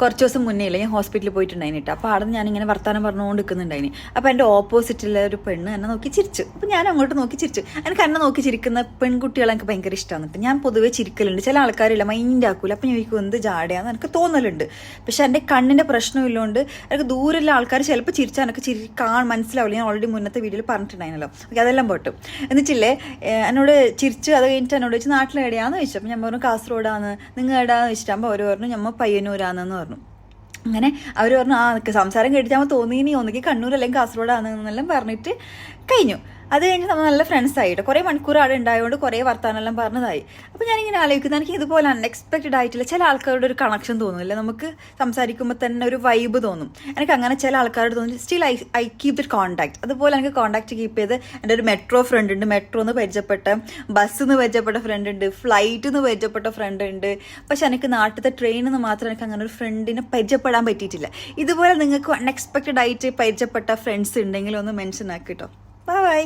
കുറച്ച് ദിവസം മുന്നേ ഇല്ല ഞാൻ ഹോസ്പിറ്റലിൽ പോയിട്ടുണ്ടായിന് കേട്ടോ. അപ്പോൾ അവിടെ ഞാനിങ്ങനെ വർത്താനം പറഞ്ഞുകൊണ്ട് നിൽക്കുന്നുണ്ടായിന്. അപ്പോൾ എൻ്റെ ഓപ്പോസിറ്റുള്ള ഒരു പെണ്ണ് എന്നെ നോക്കി ചിരിച്ചു. അപ്പോൾ ഞാൻ അങ്ങോട്ട് നോക്കി ചിരിച്ചു. എനിക്ക് എന്നെ നോക്കി ചിരിക്കുന്ന പെൺകുട്ടികളെ എനിക്ക് ഭയങ്കര ഇഷ്ടമാണ് കേട്ടോ. ഞാൻ പൊതുവെ ചിരിക്കലുണ്ട്, ചില ആൾക്കാരില്ല മൈൻഡ് ആക്കൂല. അപ്പം ഞാൻ ചോദിക്കും എന്ത് ജാടയാന്ന് എനിക്ക് തോന്നലുണ്ട്. പക്ഷെ എൻ്റെ കണ്ണിൻ്റെ പ്രശ്നമില്ലോണ്ട് എനിക്ക് ദൂരമുള്ള ആൾക്കാർ ചിലപ്പോൾ ചിരിച്ചാൽ എനിക്ക് മനസ്സിലാവില്ല. ഞാൻ ഓൾറെഡി മുന്നത്തെ വീഡിയോയിൽ പറഞ്ഞിട്ടുണ്ടായിരുന്നല്ലോ. ഓക്കെ, അതെല്ലാം പോട്ടു എന്നിട്ടില്ലേ എന്നോട് ചിരിച്ചു. അത് കഴിഞ്ഞിട്ട് എന്നോട് ചോദിച്ചു നാട്ടിലെവിടെയാന്ന് ചോദിച്ചു. അപ്പം ഞാൻ പറഞ്ഞു കാസർഗോഡാന്ന്. നിങ്ങൾ എവിടെയാന്ന് ചോദിച്ചിട്ടാകുമ്പോൾ അവർ പറഞ്ഞു നമ്മൾ പയ്യന്നൂരാണെന്ന് പറഞ്ഞു. അങ്ങനെ അവർ പറഞ്ഞു സംസാരം കേട്ടിട്ടാകുമ്പോൾ തോന്നിയിനി ഒന്നുകിൽ കണ്ണൂർ അല്ലെങ്കിൽ കാസർഗോഡാണെന്നെല്ലാം പറഞ്ഞിട്ട് കഴിഞ്ഞു. അത് കഴിഞ്ഞ് നമ്മൾ നല്ല ഫ്രണ്ട്സ് ആയിട്ട് കുറേ മണിക്കൂർ അവിടെ ഉണ്ടായതുകൊണ്ട് കുറേ വർത്താനെല്ലാം പറഞ്ഞതായി. അപ്പോൾ ഞാനിങ്ങനെ ആലോചിക്കുന്നത് എനിക്ക് ഇതുപോലെ അൺഎക്സ്പെക്റ്റഡ് ആയിട്ടില്ല ചില ആൾക്കാരുടെ ഒരു കണക്ഷൻ തോന്നുന്നില്ല. നമുക്ക് സംസാരിക്കുമ്പോൾ തന്നെ ഒരു വൈബ് തോന്നും. എനിക്ക് അങ്ങനെ ചില ആൾക്കാരോട് തോന്നി. Still I keep that contact. അതുപോലെ എനിക്ക് കോൺടാക്ട് കീപ്പ് ചെയ്ത് എൻ്റെ ഒരു മെട്രോ ഫ്രണ്ട് ഉണ്ട്, മെട്രോന്ന് പരിചയപ്പെട്ട, ബസ്സിന്ന് പരിചയപ്പെട്ട ഫ്രണ്ട് ഉണ്ട്, ഫ്ലൈറ്റിന്ന് പരിചയപ്പെട്ട ഫ്രണ്ട് ഉണ്ട്. പക്ഷെ എനിക്ക് നാട്ടിലത്തെ ട്രെയിനിൽ നിന്ന് മാത്രം എനിക്ക് അങ്ങനെ ഒരു ഫ്രണ്ടിനെ പരിചയപ്പെടാൻ പറ്റിയിട്ടില്ല. ഇതുപോലെ നിങ്ങൾക്ക് അൺഎക്സ്പെക്റ്റഡ് ആയിട്ട് പരിചയപ്പെട്ട ഫ്രണ്ട്സ് ഉണ്ടെങ്കിൽ ഒന്ന് മെൻഷൻ ആക്കി കേട്ടോ. ബൈ.